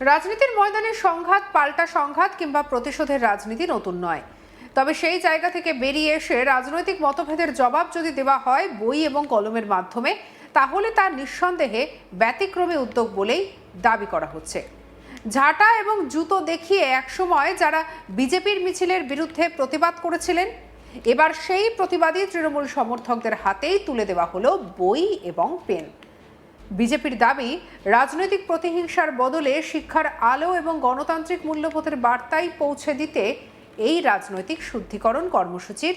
রাজনীতির ময়দানে সংঘাত, পাল্টা সংঘাত কিংবা প্রতিশোধের রাজনীতি নতুন নয়। তবে সেই জায়গা থেকে বেরিয়ে এসে রাজনৈতিক মতভেদের জবাব যদি দেওয়া হয় বই এবং কলমের মাধ্যমে, তাহলে তা নিঃসন্দেহে ব্যতিক্রমী উদ্যোগ বলেই দাবি করা হচ্ছে। ঝাঁটা এবং জুতো দেখিয়ে একসময় যারা বিজেপির মিছিলের বিরুদ্ধে প্রতিবাদ করেছিলেন, এবার সেই প্রতিবাদী তৃণমূল সমর্থকদের হাতেই তুলে দেওয়া হলো বই এবং পেন। বিজেপির দাবি, রাজনৈতিক প্রতিহিংসার বদলে শিক্ষার আলো এবং গণতান্ত্রিক মূল্যবোধের বার্তাই পৌঁছে দিতে এই রাজনৈতিক শুদ্ধিকরণ কর্মসূচির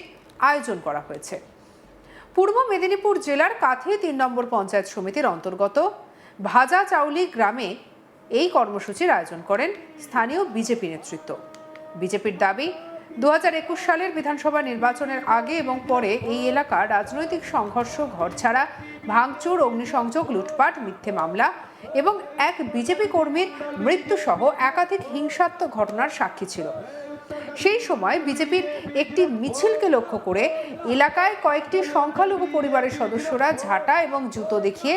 আয়োজন করা হয়েছে। পূর্ব মেদিনীপুর জেলার কাঁথি ৩ নম্বর পঞ্চায়েত সমিতির অন্তর্গত ভাজা চাউলি গ্রামে এই কর্মসূচির আয়োজন করেন স্থানীয় বিজেপি নেতৃত্ব। বিজেপির দাবি, 2021 সালের বিধানসভা নির্বাচনের আগে এবং পরে এই এলাকা রাজনৈতিক সংঘর্ষ, ঘরছাড়া, ভাঙচুর, অগ্নিসংযোগ, লুটপাট, মিথ্যে মামলা এবং এক বিজেপি কর্মীর মৃত্যুসহ একাধিক হিংসাত্মক ঘটনার সাক্ষী ছিল। সেই সময় বিজেপির একটি মিছিলকে লক্ষ্য করে এলাকায় কয়েকটি সংখ্যালঘু পরিবারের সদস্যরা ঝাঁটা এবং জুতো দেখিয়ে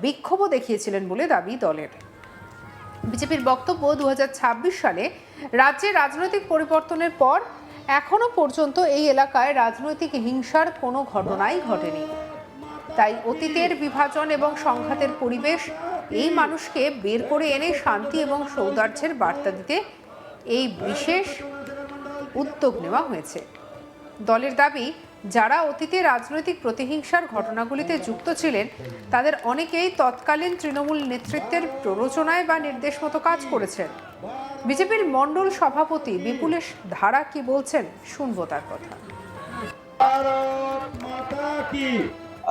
বিক্ষোভও দেখিয়েছিলেন বলে দাবি দলের। বিজেপির বক্তব্য, 2026 সালে রাজ্যে রাজনৈতিক পরিবর্তনের পর এখনো পর্যন্ত এই এলাকায় রাজনৈতিক হিংসার কোনো ঘটনাই ঘটেনি। তাই অতীতের বিভাজন এবং সংঘাতের পরিবেশ এই মানুষকে বের করে এনে শান্তি এবং সৌহার্দ্যের বার্তা দিতে এই বিশেষ উদ্যোগ নেওয়া হয়েছে। দলের দাবি, যারা অতীতে রাজনৈতিক প্রতিহিংসার ঘটনাগুলিতে যুক্ত ছিলেন তাদের অনেকেই তৎকালীন তৃণমূল নেতৃত্বের প্ররোচনায় বা নির্দেশ মতো কাজ করেছেন। বিজেপির মণ্ডল সভাপতি বিপুলেশ ধারা কি বলছেন, শুনবো তার কথা।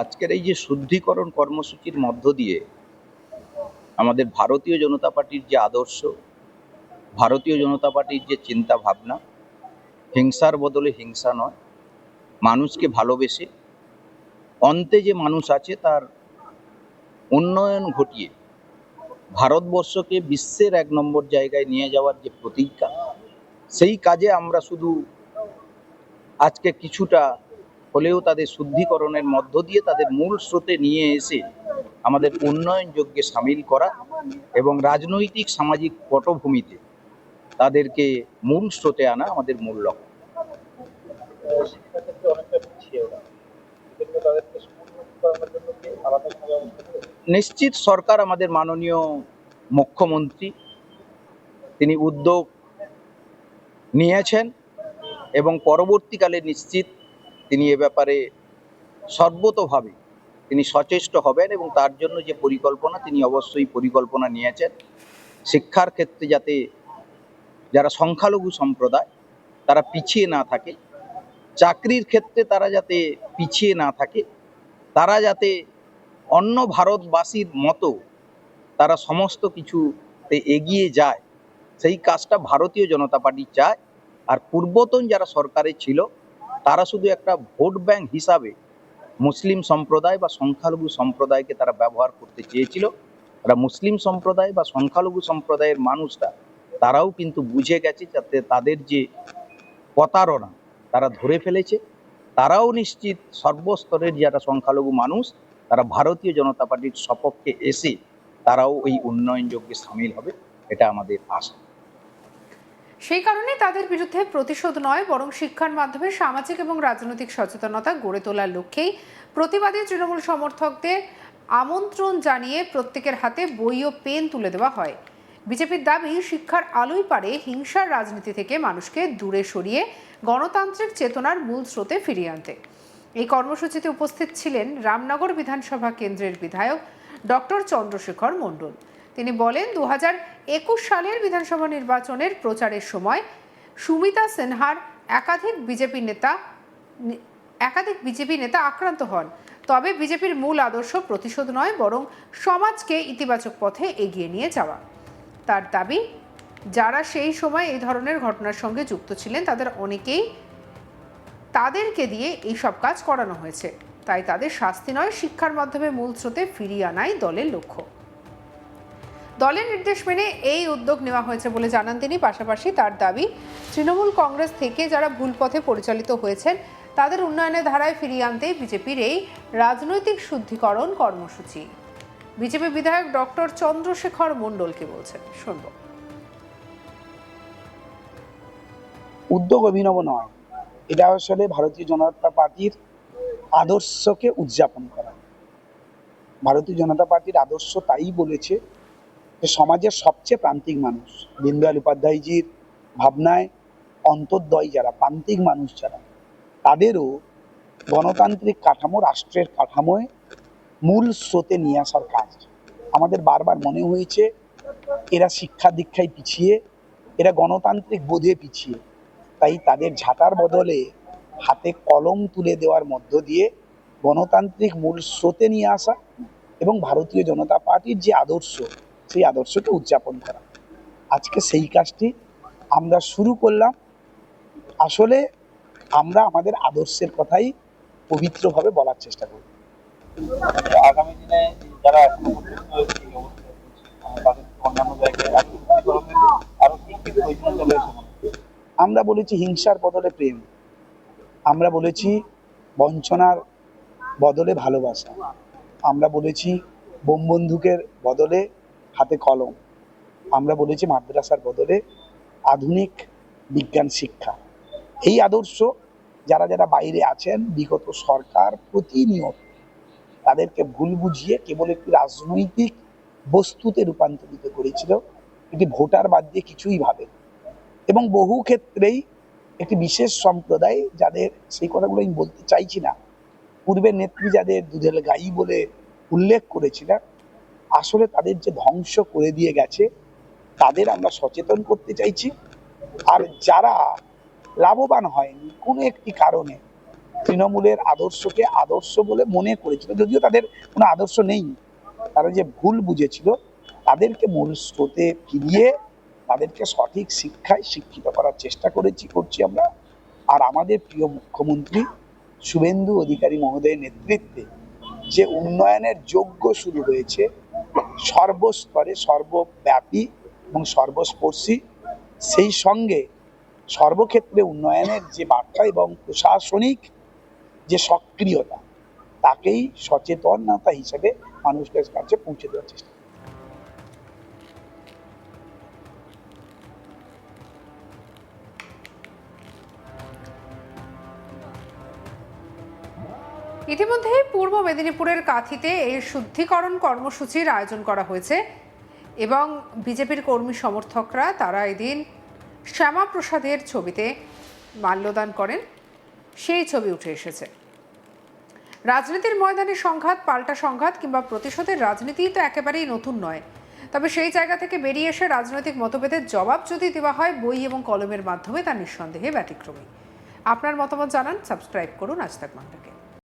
আজকের এই যে শুদ্ধিকরণ কর্মসূচির মধ্য দিয়ে আমাদের ভারতীয় জনতা পার্টির যে আদর্শ, ভারতীয় জনতা পার্টির যে চিন্তা ভাবনা, হিংসার বদলে হিংসা নয়, মানুষকে ভালোবেসে অন্তে যে মানুষ আছে তার উন্নয়ন ঘটিয়ে ভারতবর্ষকে বিশ্বের 1 নম্বর জায়গায় নিয়ে যাওয়ার যে প্রতিজ্ঞা, সেই কাজে আমরা শুধু আজকে কিছুটা হলেও তাদের শুদ্ধিকরণের মধ্য দিয়ে তাদের মূল স্রোতে নিয়ে এসে আমাদের উন্নয়ন যজ্ঞে সামিল করা এবং রাজনৈতিক সামাজিক পটভূমিতে তাদেরকে মূল স্রোতে আনা আমাদের মূল লক্ষ্য। নিশ্চিত সরকার, আমাদের মাননীয় মুখ্যমন্ত্রী, তিনি উদ্যোগ নিয়েছেন এবং পরবর্তীকালে নিশ্চিত তিনি এ ব্যাপারে সর্বতোভাবে তিনি সচেষ্ট হবেন এবং তার জন্য যে পরিকল্পনা, তিনি অবশ্যই পরিকল্পনা নিয়েছেন। শিক্ষার ক্ষেত্রে যাতে যারা সংখ্যালঘু সম্প্রদায় তারা পিছিয়ে না থাকে, চাকরির ক্ষেত্রে তারা যাতে পিছিয়ে না থাকে, তারা যাতে অন্য ভারতবাসীর মতো তারা সমস্ত কিছুতে এগিয়ে যায়, সেই কাজটা ভারতীয় জনতা পার্টি চায়। আর পূর্বতন যারা সরকারে ছিল তারা শুধু একটা ভোট ব্যাংক হিসাবে মুসলিম সম্প্রদায় বা সংখ্যালঘু সম্প্রদায়কে তারা ব্যবহার করতে চেয়েছিল। তারা মুসলিম সম্প্রদায় বা সংখ্যালঘু সম্প্রদায়ের মানুষরা তারাও কিন্তু বুঝে গেছে, যাতে তাদের যে প্রতারণা তারা ধরে ফেলেছে। তারাও নিশ্চিত সর্বস্তরের যারা সংখ্যালঘু মানুষ তারা ভারতীয় জনতা পার্টির সপক্ষে এসে তারাও এই উন্নয়ন যজ্ঞে সামিল হবে, এটা আমাদের আশা। সেই কারণে তাদের বিরুদ্ধে প্রতিশোধ নয়, বরং শিক্ষার মাধ্যমে সামাজিক এবং রাজনৈতিক সচেতনতা গড়ে তোলার লক্ষ্যেই প্রতিবাদী তৃণমূল সমর্থকদের আমন্ত্রণ জানিয়ে প্রত্যেকের হাতে বই ও পেন তুলে দেওয়া হয়। বিজেপির দাবি, শিক্ষার আলোই পারে হিংসার রাজনীতি থেকে মানুষকে দূরে সরিয়ে গণতান্ত্রিক চেতনার মূল স্রোতে ফিরিয়ে আনতে। এই কর্মসূচিতে উপস্থিত ছিলেন রামনগর বিধানসভা কেন্দ্রের বিধায়ক ডক্টর চন্দ্রশেখর মণ্ডল। তিনি বলেন, 2021 সালের বিধানসভা নির্বাচনের প্রচারের সময় সুমিতা সিনহার একাধিক বিজেপি নেতা আক্রান্ত হন। তবে বিজেপির মূল আদর্শ প্রতিশোধ নয়, বরং সমাজকে ইতিবাচক পথে এগিয়ে নিয়ে যাওয়া। তার দাবি, যারা সেই সময় এই ধরনের ঘটনার সঙ্গে যুক্ত ছিলেন তাদেরকে দিয়ে এই সব কাজ করানো হয়েছে। তাই তাদের শাস্তি নয়, শিক্ষার মাধ্যমে মূল স্রোতে ফিরিয়ে আনাই দলের লক্ষ্য। দলের নির্দেশ মেনে এই উদ্যোগ নেওয়া হয়েছে বলে জানান তিনি। পাশাপাশি তার দাবি, তৃণমূল কংগ্রেস থেকে যারা ভুল পথে পরিচালিত হয়েছেন তাদের উন্নয়নের ধারায় ফিরিয়ে আনতে বিজেপির এই রাজনৈতিক শুদ্ধিকরণ কর্মসূচি। বিজেপি বিধায়ক ডক্টর চন্দ্রশেখর মণ্ডল কি বলছেন, শুনবো। উদ্যোগ অভিনব নয়, এটা আসলে ভারতীয় জনতা পার্টির আদর্শকে উদযাপন করা। ভারতীয় জনতা পার্টির আদর্শ তাই বলেছে যে সমাজের সবচেয়ে প্রান্তিক মানুষ, দীনদয়াল উপাধ্যায়জির ভাবনায় অন্তর্দয় যারা প্রান্তিক মানুষ যারা, তাদেরও গণতান্ত্রিক কাঠামো, রাষ্ট্রের কাঠামোয় মূল স্রোতে নিয়ে আসার কাজ। আমাদের বারবার মনে হয়েছে এরা শিক্ষা দীক্ষায় পিছিয়ে, এরা গণতান্ত্রিক বোধে পিছিয়ে, তাই তাদের ঝাঁটার বদলে হাতে কলম তুলে দেওয়ার মধ্য দিয়ে গণতান্ত্রিক মূল স্রোতে নিয়ে আসা এবং ভারতীয় জনতা পার্টির যে আদর্শ, সেই আদর্শকে উদযাপন করা। আজকে সেই কাজটি আমরা শুরু করলাম। আসলে আমরা আমাদের আদর্শের কথাই পবিত্রভাবে বলার চেষ্টা করি। আগামী দিনে যারা এখনো পর্যন্ত এই অবস্থায় রয়েছে, তাদের অন্যান্য জায়গায় আরো কি কি প্রয়োজন চলে এসে আমরা বলেছি হিংসার বদলে প্রেম, আমরা বলেছি বঞ্চনার বদলে ভালোবাসা, আমরা বলেছি বোম বন্দুকের বদলে হাতে কলম, আমরা বলেছি মাদ্রাসার বদলে আধুনিক বিজ্ঞান শিক্ষা। এই আদর্শ যারা যারা বাইরে আছেন, বিগত সরকার প্রতিনিয়ত তাদেরকে ভুল বুঝিয়ে কেবল একটি রাজনৈতিক বস্তুতে রূপান্তরিত করেছিল, একটি ভোটার বাদ দিয়ে কিছুই ভাবে, এবং বহু ক্ষেত্রেই একটি বিশেষ সম্প্রদায় যাদের, সেই কথাগুলো আমি বলতে চাইছি না, পূর্বের নেত্রী যাদের দুধের গাই বলে উল্লেখ করেছিলেন, আসলে তাদের যে ধ্বংস করে দিয়ে গেছে তাদের আমরা সচেতন করতে চাইছি। আর যারা লাভবান হয়নি কোনো একটি কারণে, তৃণমূলের আদর্শকে আদর্শ বলে মনে করেছিল, যদিও তাদের কোনো আদর্শ নেই, তারা যে ভুল বুঝেছিল, তাদেরকে মূল স্রোতে ফিরিয়ে তাদেরকে সঠিক শিক্ষায় শিক্ষিত করার চেষ্টা করছি আমরা। আর আমাদের প্রিয় মুখ্যমন্ত্রী শুভেন্দু অধিকারী মহোদয়ের নেতৃত্বে যে উন্নয়নের যজ্ঞ শুরু হয়েছে, সর্বস্তরে, সর্বব্যাপী এবং সর্বস্পর্শী, সেই সঙ্গে সর্বক্ষেত্রে উন্নয়নের যে বার্তা এবং প্রশাসনিক যে সক্রিয়তা, তাকেই সচেতনতা হিসেবে মানুষের কাছে পৌঁছে দেওয়ার চেষ্টা। ইতিমধ্যেই পূর্ব মেদিনীপুরের কাঁথিতে এই শুদ্ধিকরণ কর্মসূচির আয়োজন করা হয়েছে এবং বিজেপির কর্মী সমর্থকরা তারা এদিন শ্যামাপ্রসাদের ছবিতে মাল্যদান করেন। সেই ছবি উঠে এসেছে। রাজনীতির ময়দানে সংঘাত, পাল্টা সংঘাত কিংবা প্রতিশোধের রাজনীতি তো একেবারেই নতুন নয়, তবে সেই জায়গা থেকে বেরিয়ে এসে রাজনৈতিক মতভেদের জবাব যদি দেওয়া হয় বই এবং কলমের মাধ্যমে, তা নিঃসন্দেহে ব্যতিক্রমী। আপনার মতামত জানান, সাবস্ক্রাইব করুন আজ তাক বাংলাকে।